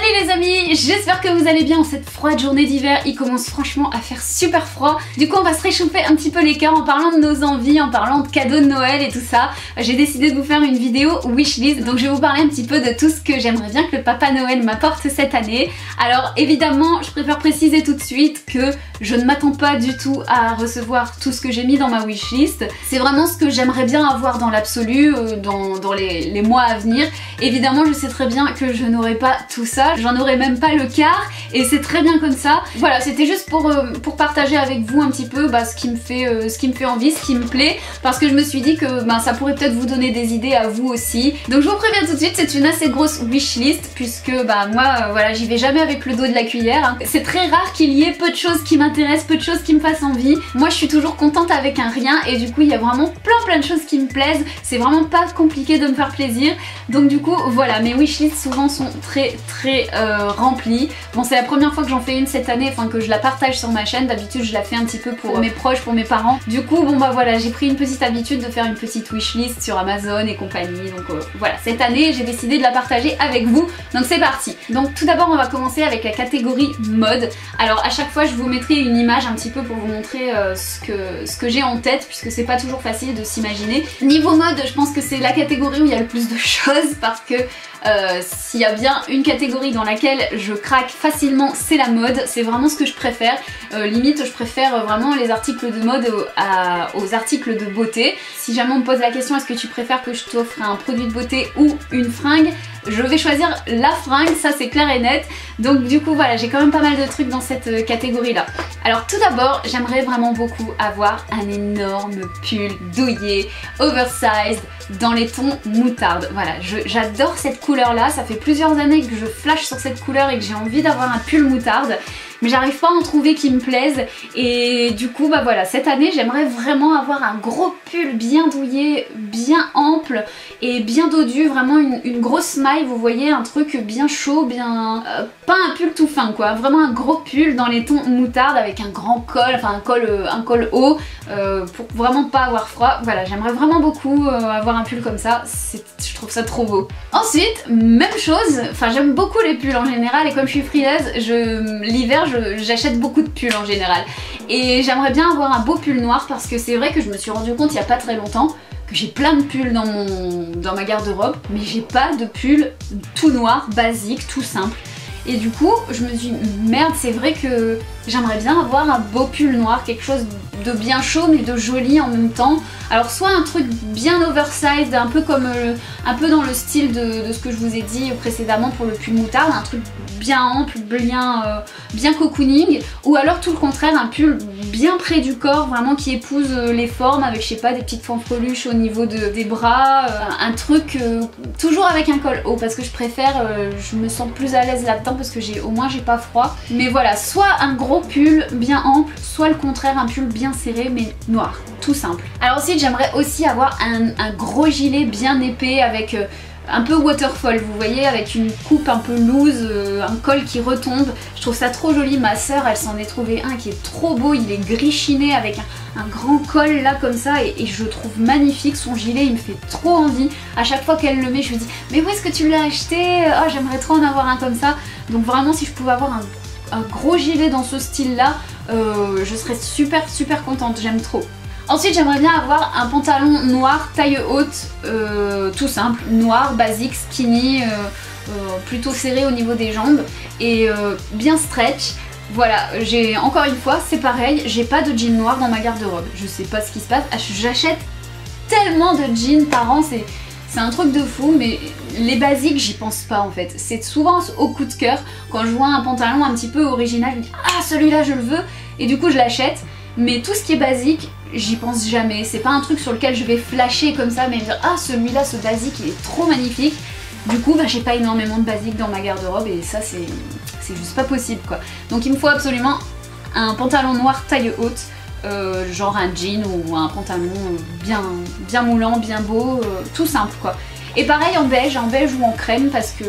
Salut les amis, j'espère que vous allez bien en cette froide journée d'hiver. Il commence franchement à faire super froid. Du coup on va se réchauffer un petit peu les cœurs en parlant de nos envies, en parlant de cadeaux de Noël et tout ça. J'ai décidé de vous faire une vidéo wishlist, donc je vais vous parler un petit peu de tout ce que j'aimerais bien que le Papa Noël m'apporte cette année. Alors évidemment je préfère préciser tout de suite que je ne m'attends pas du tout à recevoir tout ce que j'ai mis dans ma wishlist. C'est vraiment ce que j'aimerais bien avoir dans l'absolu, dans les mois à venir. Évidemment je sais très bien que je n'aurai pas tout ça, j'en aurai même pas le quart et c'est très bien comme ça. Voilà, c'était juste pour partager avec vous un petit peu ce qui me fait envie, ce qui me plaît, parce que je me suis dit que ça pourrait peut-être vous donner des idées à vous aussi. Donc je vous préviens tout de suite, c'est une assez grosse wishlist puisque moi voilà, j'y vais jamais avec le dos de la cuillère, hein. C'est très rare qu'il y ait peu de choses qui m'intéressent, peu de choses qui me fassent envie. Moi je suis toujours contente avec un rien et du coup il y a vraiment plein de choses qui me plaisent. C'est vraiment pas compliqué de me faire plaisir. Donc du coup voilà, mes wishlists souvent sont très remplie. Bon, c'est la première fois que j'en fais une cette année, enfin que je la partage sur ma chaîne. D'habitude je la fais un petit peu pour mes proches, pour mes parents. Du coup bon voilà, j'ai pris une petite habitude de faire une petite wishlist sur Amazon et compagnie. Donc voilà, cette année j'ai décidé de la partager avec vous. Donc c'est parti. Donc tout d'abord on va commencer avec la catégorie mode. Alors à chaque fois je vous mettrai une image un petit peu pour vous montrer ce que j'ai en tête, puisque c'est pas toujours facile de s'imaginer. Niveau mode, je pense que c'est la catégorie où il y a le plus de choses, parce que s'il y a bien une catégorie dans laquelle je craque facilement, c'est la mode. C'est vraiment ce que je préfère. Limite je préfère vraiment les articles de mode aux articles de beauté. Si jamais on me pose la question est-ce que tu préfères que je t'offre un produit de beauté ou une fringue, je vais choisir la fringue, ça c'est clair et net. Donc du coup voilà, j'ai quand même pas mal de trucs dans cette catégorie là. Alors tout d'abord, j'aimerais vraiment beaucoup avoir un énorme pull douillet, oversized, dans les tons moutarde. Voilà, j'adore cette couleur là, ça fait plusieurs années que je flash sur cette couleur et que j'ai envie d'avoir un pull moutarde, mais j'arrive pas à en trouver qui me plaise. Et du coup voilà, cette année j'aimerais vraiment avoir un gros pull bien douillet, bien ample et bien dodu, vraiment une grosse maille, vous voyez, un truc bien chaud, bien... pas un pull tout fin quoi, vraiment un gros pull dans les tons moutarde avec un grand col, enfin un col haut, pour vraiment pas avoir froid. Voilà, j'aimerais vraiment beaucoup avoir un pull comme ça, je trouve ça trop beau. Ensuite, même chose, enfin j'aime beaucoup les pulls en général, et comme je suis frileuse, l'hiver j'achète beaucoup de pulls en général. Et j'aimerais bien avoir un beau pull noir, parce que c'est vrai que je me suis rendu compte il y a pas très longtemps que j'ai plein de pulls dans ma garde-robe, mais j'ai pas de pull tout noir, basique, tout simple. Et du coup je me dis merde, c'est vrai que j'aimerais bien avoir un beau pull noir, quelque chose de bien chaud mais de joli en même temps. Alors soit un truc bien oversized, un peu comme un peu dans le style de ce que je vous ai dit précédemment pour le pull moutarde, un truc bien ample, bien cocooning, ou alors tout le contraire, un pull bien près du corps, vraiment qui épouse les formes, avec je sais pas des petites fanfreluches au niveau des bras, un truc toujours avec un col haut, parce que je préfère, je me sens plus à l'aise là-dedans parce que au moins j'ai pas froid. Mais voilà, soit un gros pull bien ample, soit le contraire, un pull bien serré mais noir, tout simple. Alors ensuite j'aimerais aussi avoir un gros gilet bien épais avec un peu waterfall, vous voyez, avec une coupe un peu loose, un col qui retombe. Je trouve ça trop joli. Ma soeur elle s'en est trouvé un qui est trop beau, il est gris chiné avec un grand col là comme ça, et je le trouve magnifique. Son gilet il me fait trop envie. À chaque fois qu'elle le met je lui dis mais où est-ce que tu l'as acheté? Oh, j'aimerais trop en avoir un comme ça. Donc vraiment si je pouvais avoir un gros gilet dans ce style là, je serais super contente, j'aime trop. Ensuite j'aimerais bien avoir un pantalon noir taille haute, tout simple, noir, basique, skinny, plutôt serré au niveau des jambes et bien stretch. Voilà, encore une fois c'est pareil, j'ai pas de jean noir dans ma garde-robe, je sais pas ce qui se passe, j'achète tellement de jeans par an, c'est un truc de fou, mais les basiques j'y pense pas en fait. C'est souvent au coup de cœur, quand je vois un pantalon un petit peu original, je me dis ah celui-là je le veux, et du coup je l'achète. Mais tout ce qui est basique, j'y pense jamais. C'est pas un truc sur lequel je vais flasher comme ça, mais me dire ah celui-là, ce basique il est trop magnifique. Du coup j'ai pas énormément de basiques dans ma garde-robe, et ça c'est juste pas possible quoi. Donc il me faut absolument un pantalon noir taille haute, genre un jean ou un pantalon bien moulant, bien beau, tout simple quoi. Et pareil en beige ou en crème, parce que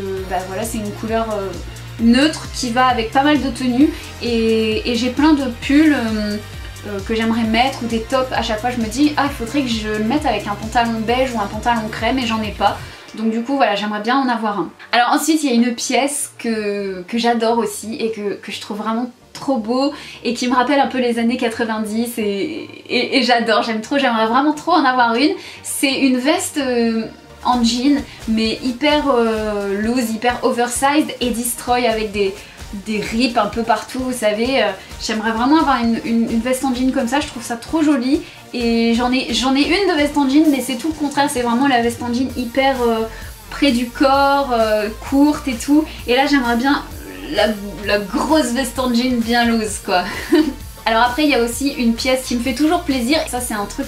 voilà, c'est une couleur neutre qui va avec pas mal de tenues, et j'ai plein de pulls que j'aimerais mettre, ou des tops. À chaque fois je me dis ah il faudrait que je le mette avec un pantalon beige ou un pantalon crème, et j'en ai pas. Donc du coup voilà, j'aimerais bien en avoir un. Alors ensuite il y a une pièce que j'adore aussi et que je trouve vraiment trop beau et qui me rappelle un peu les années 90 et j'adore, j'aime trop, j'aimerais vraiment trop en avoir une. C'est une veste en jean mais hyper loose, hyper oversized et destroy avec des rips un peu partout, vous savez. J'aimerais vraiment avoir une veste en jean comme ça, je trouve ça trop joli. Et j'en ai une de veste en jean mais c'est tout le contraire, c'est vraiment la veste en jean hyper près du corps, courte et tout. Et là j'aimerais bien la grosse veste en jean bien loose quoi. Alors après il y a aussi une pièce qui me fait toujours plaisir, ça c'est un truc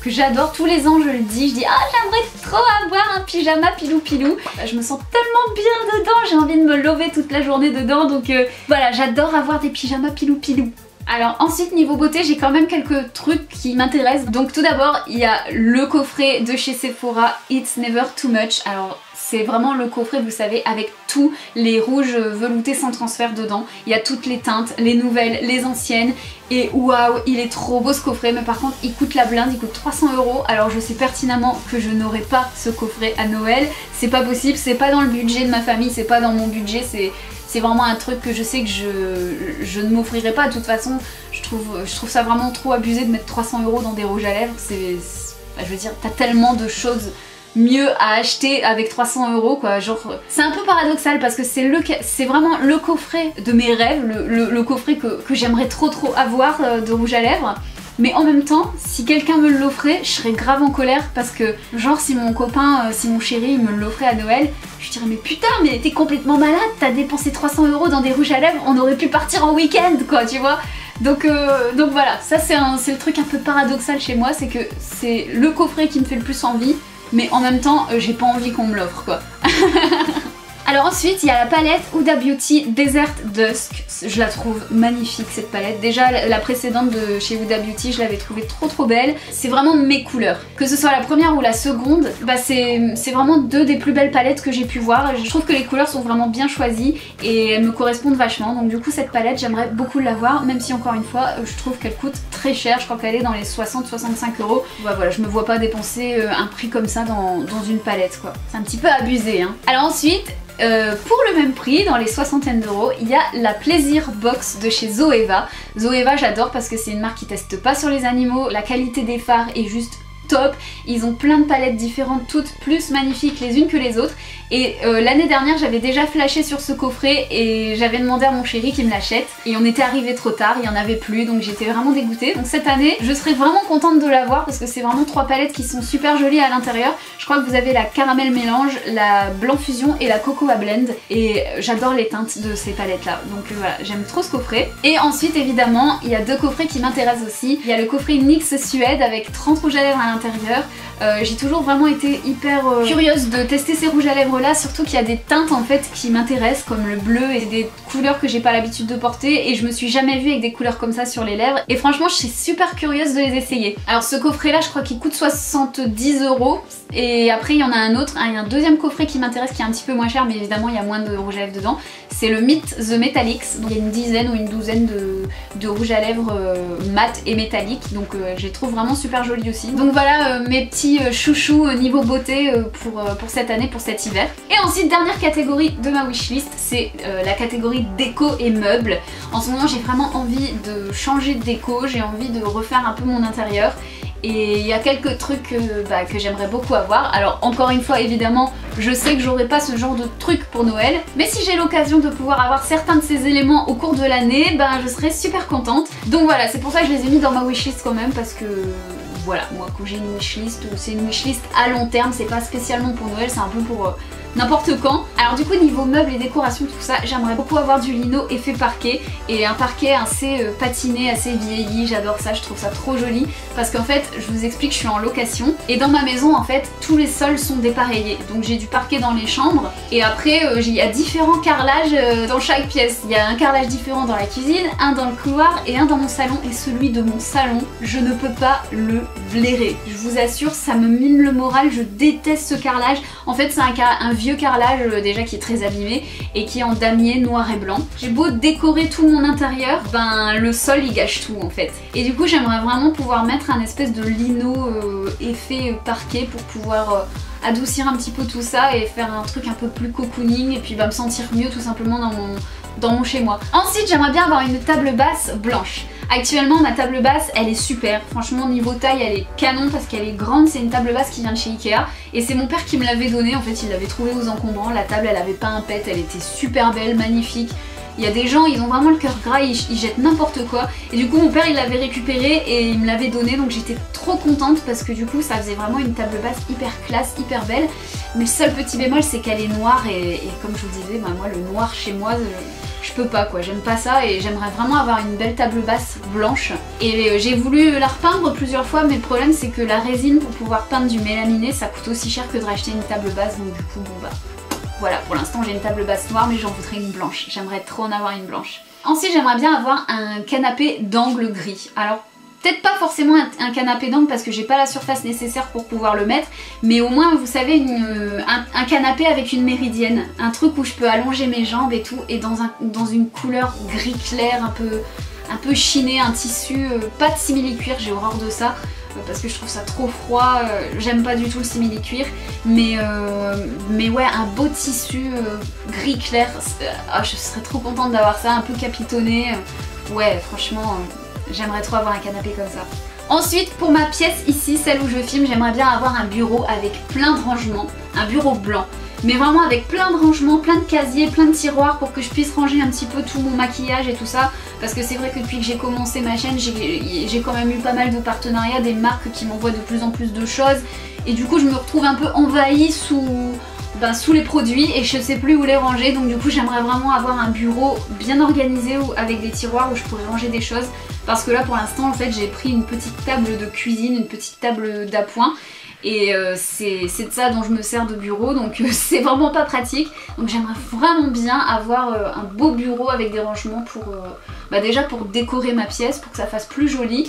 que j'adore, tous les ans je le dis, je dis ah j'aimerais trop avoir un pyjama pilou pilou. Je me sens tellement bien dedans, j'ai envie de me lever toute la journée dedans, donc voilà, j'adore avoir des pyjamas pilou pilou. Alors ensuite niveau beauté j'ai quand même quelques trucs qui m'intéressent. Donc tout d'abord il y a le coffret de chez Sephora It's Never Too Much. Alors c'est vraiment le coffret, vous savez, avec tous les rouges veloutés sans transfert dedans. Il y a toutes les teintes, les nouvelles, les anciennes. Et waouh, il est trop beau ce coffret. Mais par contre, il coûte la blinde, il coûte 300 €. Alors je sais pertinemment que je n'aurai pas ce coffret à Noël. C'est pas possible, c'est pas dans le budget de ma famille, c'est pas dans mon budget. C'est vraiment un truc que je sais que je ne m'offrirai pas. De toute façon, je trouve ça vraiment trop abusé de mettre 300 € dans des rouges à lèvres. Je veux dire, t'as tellement de choses mieux à acheter avec 300 € quoi, genre c'est un peu paradoxal parce que c'est vraiment le coffret de mes rêves, le coffret que j'aimerais trop avoir de rouge à lèvres. Mais en même temps, si quelqu'un me l'offrait, je serais grave en colère parce que genre si mon copain, si mon chéri me l'offrait à Noël, je dirais mais putain mais t'es complètement malade, t'as dépensé 300 € dans des rouges à lèvres, on aurait pu partir en week-end quoi, tu vois. Donc voilà, ça c'est le truc un peu paradoxal chez moi, c'est que c'est le coffret qui me fait le plus envie, mais en même temps j'ai pas envie qu'on me l'offre quoi. Alors ensuite il y a la palette Huda Beauty Desert Dusk, je la trouve magnifique cette palette. Déjà la précédente de chez Huda Beauty je l'avais trouvée trop belle, c'est vraiment mes couleurs. Que ce soit la première ou la seconde, bah c'est vraiment deux des plus belles palettes que j'ai pu voir. Je trouve que les couleurs sont vraiment bien choisies et elles me correspondent vachement, donc du coup cette palette j'aimerais beaucoup l'avoir, même si encore une fois je trouve qu'elle coûte très cher, je crois qu'elle est dans les 60-65 €. Bah voilà, je me vois pas dépenser un prix comme ça dans une palette quoi, c'est un petit peu abusé hein. Alors ensuite pour le même prix, dans les soixantaines d'euros, il y a la Plaisir Box de chez Zoeva. Zoeva j'adore parce que c'est une marque qui teste pas sur les animaux, la qualité des fards est juste top, ils ont plein de palettes différentes, toutes plus magnifiques les unes que les autres. Et l'année dernière j'avais déjà flashé sur ce coffret et j'avais demandé à mon chéri qu'il me l'achète et on était arrivé trop tard, il n'y en avait plus, donc j'étais vraiment dégoûtée. Donc cette année je serais vraiment contente de l'avoir parce que c'est vraiment trois palettes qui sont super jolies à l'intérieur. Je crois que vous avez la caramel mélange, la blanc fusion et la cocoa blend et j'adore les teintes de ces palettes là, donc voilà, j'aime trop ce coffret. Et ensuite évidemment il y a deux coffrets qui m'intéressent aussi. Il y a le coffret NYX Suède avec 30 rouges à lèvres à l'intérieur. J'ai toujours vraiment été hyper curieuse de tester ces rouges à lèvres là, surtout qu'il y a des teintes en fait qui m'intéressent comme le bleu et des couleurs que j'ai pas l'habitude de porter et je me suis jamais vue avec des couleurs comme ça sur les lèvres et franchement je suis super curieuse de les essayer. Alors ce coffret là je crois qu'il coûte 70 € et après il y en a un autre, il y a un deuxième coffret qui m'intéresse qui est un petit peu moins cher mais évidemment il y a moins de rouge à lèvres dedans, c'est le Meet the Metallics, donc il y a une dizaine ou une douzaine de rouges à lèvres mat et métalliques, donc je les trouve vraiment super jolis aussi. Donc voilà mes petits chouchous niveau beauté pour cette année, pour cet hiver. Et ensuite dernière catégorie de ma wishlist, c'est la catégorie déco et meubles. En ce moment j'ai vraiment envie de changer de déco, j'ai envie de refaire un peu mon intérieur et il y a quelques trucs que j'aimerais beaucoup avoir. Alors encore une fois évidemment je sais que j'aurai pas ce genre de truc pour Noël, mais si j'ai l'occasion de pouvoir avoir certains de ces éléments au cours de l'année, je serai super contente. Donc voilà, c'est pour ça que je les ai mis dans ma wishlist quand même, parce que voilà, moi quand j'ai une wishlist, c'est une wishlist à long terme, c'est pas spécialement pour Noël, c'est un peu pour n'importe quand. Alors du coup niveau meubles et décoration tout ça, j'aimerais beaucoup avoir du lino effet parquet et un parquet assez patiné, assez vieilli, j'adore ça, je trouve ça trop joli parce qu'en fait je vous explique, je suis en location et dans ma maison en fait tous les sols sont dépareillés, donc j'ai du parquet dans les chambres et après il y a différents carrelages dans chaque pièce. Il y a un carrelage différent dans la cuisine, un dans le couloir et un dans mon salon, et celui de mon salon je ne peux pas le blairer. Je vous assure, ça me mine le moral, je déteste ce carrelage. En fait c'est un vieux carrelage déjà qui est très abîmé et qui est en damier noir et blanc. J'ai beau décorer tout mon intérieur, ben le sol il gâche tout en fait. Et du coup j'aimerais vraiment pouvoir mettre un espèce de lino effet parquet pour pouvoir adoucir un petit peu tout ça et faire un truc un peu plus cocooning et puis me sentir mieux tout simplement dans mon chez moi. Ensuite j'aimerais bien avoir une table basse blanche. Actuellement ma table basse elle est super, franchement niveau taille elle est canon parce qu'elle est grande, c'est une table basse qui vient de chez Ikea et c'est mon père qui me l'avait donnée, en fait il l'avait trouvée aux encombrants, la table elle avait pas un pet, elle était super belle, magnifique. Il y a des gens, ils ont vraiment le cœur gras, ils jettent n'importe quoi. Et du coup mon père il l'avait récupéré et il me l'avait donné, donc j'étais trop contente parce que du coup ça faisait vraiment une table basse hyper classe, hyper belle. Mais le seul petit bémol c'est qu'elle est noire et comme je vous disais, bah, moi le noir chez moi je peux pas quoi, j'aime pas ça et j'aimerais vraiment avoir une belle table basse blanche. Et j'ai voulu la repeindre plusieurs fois mais le problème c'est que la résine pour pouvoir peindre du mélaminé ça coûte aussi cher que de racheter une table basse, donc du coup bon bah... Voilà, pour l'instant j'ai une table basse noire mais j'en voudrais une blanche. J'aimerais trop en avoir une blanche. Ensuite j'aimerais bien avoir un canapé d'angle gris. Alors peut-être pas forcément un canapé d'angle parce que j'ai pas la surface nécessaire pour pouvoir le mettre, mais au moins vous savez un canapé avec une méridienne. Un truc où je peux allonger mes jambes et tout et dans une couleur gris clair un peu chiné, un tissu, pas de simili-cuir, j'ai horreur de ça. Parce que je trouve ça trop froid, j'aime pas du tout le simili-cuir, mais ouais, un beau tissu gris clair, je serais trop contente d'avoir ça, un peu capitonné, ouais franchement j'aimerais trop avoir un canapé comme ça. Ensuite pour ma pièce ici, celle où je filme, j'aimerais bien avoir un bureau avec plein de rangements, un bureau blanc. Mais vraiment avec plein de rangements, plein de casiers, plein de tiroirs pour que je puisse ranger un petit peu tout mon maquillage et tout ça. Parce que c'est vrai que depuis que j'ai commencé ma chaîne, j'ai quand même eu pas mal de partenariats, des marques qui m'envoient de plus en plus de choses. Et du coup je me retrouve un peu envahie sous les produits et je sais plus où les ranger. Donc du coup j'aimerais vraiment avoir un bureau bien organisé avec des tiroirs où je pourrais ranger des choses. Parce que là pour l'instant en fait j'ai pris une petite table de cuisine, une petite table d'appoint. Et c'est de ça dont je me sers de bureau, donc c'est vraiment pas pratique. Donc j'aimerais vraiment bien avoir un beau bureau avec des rangements pour déjà pour décorer ma pièce, pour que ça fasse plus joli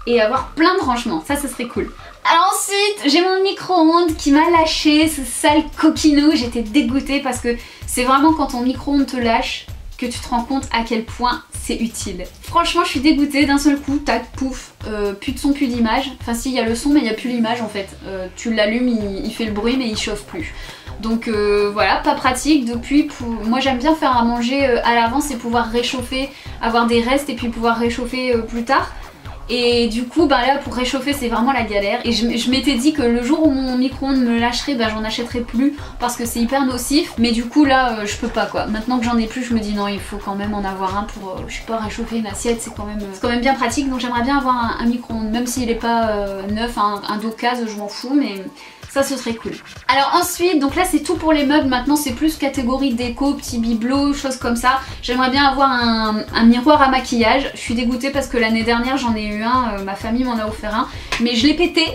et avoir plein de rangements, ça serait cool. Alors ensuite j'ai mon micro-ondes qui m'a lâché, ce sale coquinou, j'étais dégoûtée parce que c'est vraiment quand ton micro-ondes te lâche que tu te rends compte à quel point c'est utile. Franchement je suis dégoûtée, d'un seul coup, tac, pouf, plus de son, plus d'image. Enfin si, il y a le son mais il n'y a plus l'image en fait. Tu l'allumes, il fait le bruit mais il chauffe plus. Donc voilà, pas pratique. Depuis, moi j'aime bien faire à manger à l'avance et pouvoir réchauffer, avoir des restes et puis pouvoir réchauffer plus tard. Et du coup là pour réchauffer c'est vraiment la galère. Et je m'étais dit que le jour où mon micro-ondes me lâcherait, j'en achèterais plus parce que c'est hyper nocif. Mais du coup là je peux pas quoi. Maintenant que j'en ai plus je me dis non, il faut quand même en avoir un pour je sais pas, réchauffer une assiette, c'est quand même bien pratique. Donc j'aimerais bien avoir un micro-ondes, même s'il est pas neuf, un d'occasion, je m'en fous, mais ça ce serait cool. Alors ensuite, donc là c'est tout pour les meubles, maintenant c'est plus catégorie déco, petits bibelots, choses comme ça. J'aimerais bien avoir un miroir à maquillage. Je suis dégoûtée parce que l'année dernière j'en ai eu un, ma famille m'en a offert un, mais je l'ai pété.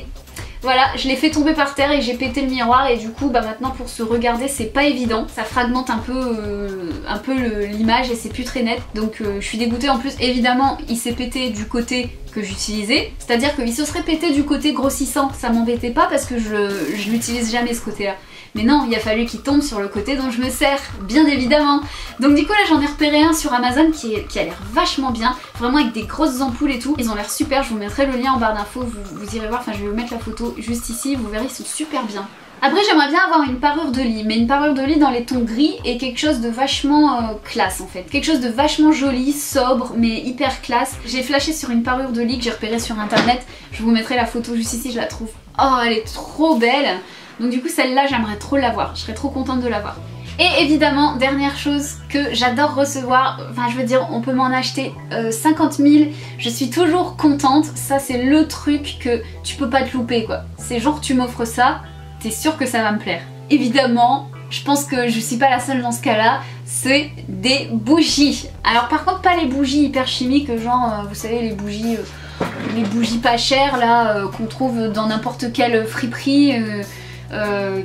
Voilà, je l'ai fait tomber par terre et j'ai pété le miroir et du coup maintenant pour se regarder c'est pas évident, ça fragmente un peu l'image et c'est plus très net, donc je suis dégoûtée. En plus évidemment il s'est pété du côté que j'utilisais, c'est à dire qu'il se serait pété du côté grossissant, ça m'embêtait pas parce que je l'utilise jamais ce côté là. Mais non, il a fallu qu'il tombe sur le côté dont je me sers, bien évidemment. Donc du coup là j'en ai repéré un sur Amazon qui a l'air vachement bien, vraiment avec des grosses ampoules et tout. Ils ont l'air super, je vous mettrai le lien en barre d'infos, vous irez voir, enfin je vais vous mettre la photo juste ici, vous verrez ils sont super bien. Après j'aimerais bien avoir une parure de lit, mais une parure de lit dans les tons gris et quelque chose de vachement classe en fait. Quelque chose de vachement joli, sobre, mais hyper classe. J'ai flashé sur une parure de lit que j'ai repérée sur internet, je vous mettrai la photo juste ici, je la trouve. Oh elle est trop belle. Donc du coup celle-là j'aimerais trop l'avoir, je serais trop contente de l'avoir. Et évidemment, dernière chose que j'adore recevoir, enfin je veux dire on peut m'en acheter 50 000, je suis toujours contente, ça c'est le truc que tu peux pas te louper quoi. C'est genre tu m'offres ça, t'es sûr que ça va me plaire. Évidemment, je pense que je suis pas la seule dans ce cas-là, c'est des bougies. Alors par contre pas les bougies hyper chimiques, genre vous savez les bougies pas chères là qu'on trouve dans n'importe quelle friperie.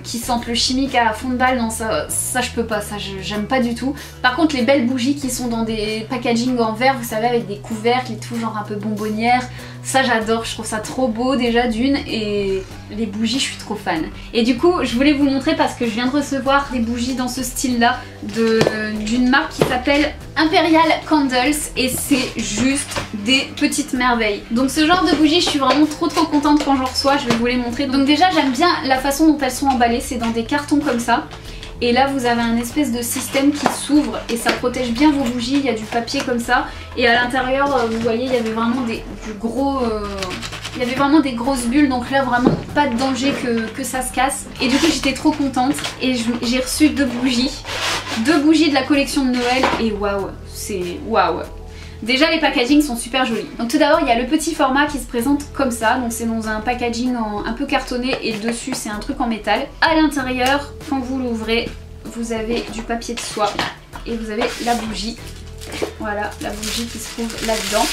qui sentent le chimique à fond de balle, non ça je peux pas, ça j'aime pas du tout. Par contre les belles bougies qui sont dans des packaging en verre, vous savez, avec des couvercles et tout, genre un peu bonbonnière, ça j'adore, je trouve ça trop beau déjà d'une, et les bougies je suis trop fan. Et du coup je voulais vous montrer parce que je viens de recevoir des bougies dans ce style là d'une marque qui s'appelle Imperial Candles, et c'est juste des petites merveilles. Donc ce genre de bougies je suis vraiment trop contente quand j'en reçois, je vais vous les montrer. Donc déjà j'aime bien la façon dont elles sont emballées, c'est dans des cartons comme ça. Et là vous avez un espèce de système qui s'ouvre et ça protège bien vos bougies, il y a du papier comme ça. Et à l'intérieur vous voyez il y avait vraiment il y avait vraiment des grosses bulles, donc là vraiment pas de danger que ça se casse. Et du coup j'étais trop contente et j'ai reçu deux bougies de la collection de Noël et waouh, c'est waouh. Déjà les packagings sont super jolis. Donc tout d'abord il y a le petit format qui se présente comme ça, donc c'est dans un packaging un peu cartonné et dessus c'est un truc en métal. À l'intérieur, quand vous l'ouvrez, vous avez du papier de soie et vous avez la bougie. Voilà, la bougie qui se trouve là-dedans,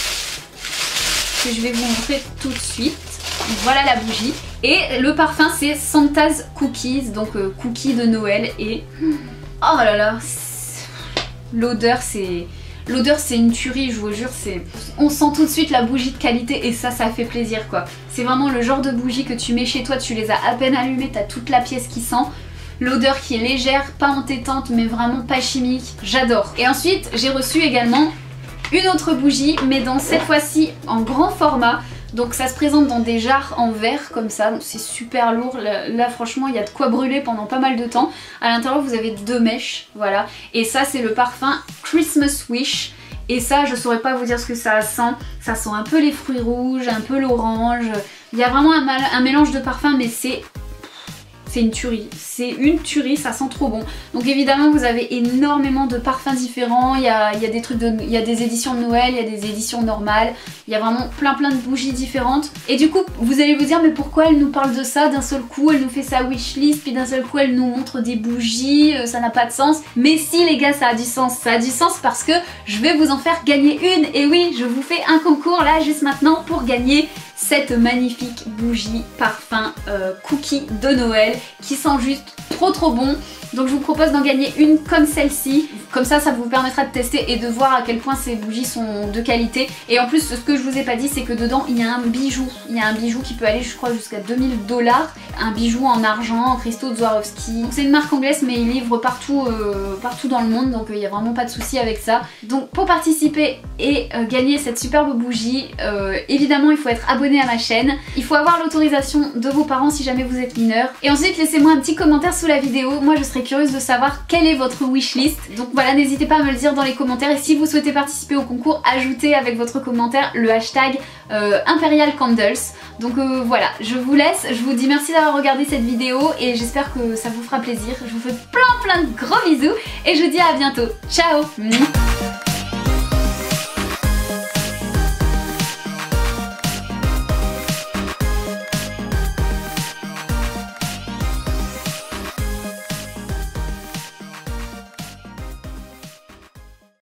que je vais vous montrer tout de suite. Donc voilà la bougie. Et le parfum c'est Santa's Cookies, donc cookies de Noël, et oh là là, l'odeur c'est une tuerie, je vous jure, on sent tout de suite la bougie de qualité et ça fait plaisir quoi. C'est vraiment le genre de bougie que tu mets chez toi, tu les as à peine allumées, t'as toute la pièce qui sent. L'odeur qui est légère, pas entêtante mais vraiment pas chimique, j'adore. Et ensuite j'ai reçu également une autre bougie, mais dans cette fois-ci en grand format. Donc ça se présente dans des jarres en verre comme ça, donc c'est super lourd. Là franchement il y a de quoi brûler pendant pas mal de temps. À l'intérieur vous avez deux mèches, voilà. Et ça c'est le parfum Christmas Wish. Et ça je saurais pas vous dire ce que ça sent. Ça sent un peu les fruits rouges, un peu l'orange. Il y a vraiment un mélange de parfums, mais c'est une tuerie, ça sent trop bon. Donc évidemment vous avez énormément de parfums différents, il y a des éditions de Noël, il y a des éditions normales, il y a vraiment plein de bougies différentes. Et du coup vous allez vous dire mais pourquoi elle nous parle de ça d'un seul coup, elle nous fait sa wishlist puis d'un seul coup elle nous montre des bougies, ça n'a pas de sens. Mais si les gars, ça a du sens parce que je vais vous en faire gagner une. Et oui, je vous fais un concours là juste maintenant pour gagner cette magnifique bougie parfum cookie de Noël qui sent juste trop bon. Donc je vous propose d'en gagner une comme celle-ci. Comme ça, ça vous permettra de tester et de voir à quel point ces bougies sont de qualité. Et en plus, ce que je vous ai pas dit, c'est que dedans, il y a un bijou. Il y a un bijou qui peut aller, je crois, jusqu'à 2000 $. Un bijou en argent, en cristaux de Swarovski. C'est une marque anglaise, mais ils livrent partout dans le monde. Donc il n'y a vraiment pas de souci avec ça. Donc pour participer et gagner cette superbe bougie, évidemment, il faut être abonné à ma chaîne. Il faut avoir l'autorisation de vos parents si jamais vous êtes mineur. Et ensuite, laissez-moi un petit commentaire sous la vidéo. Moi, je serais curieuse de savoir quelle est votre wishlist. Donc voilà, n'hésitez pas à me le dire dans les commentaires. Et si vous souhaitez participer au concours, ajoutez avec votre commentaire le hashtag Imperial Candles. Donc voilà, je vous laisse. Je vous dis merci d'avoir regardé cette vidéo et j'espère que ça vous fera plaisir. Je vous fais plein de gros bisous et je vous dis à bientôt. Ciao.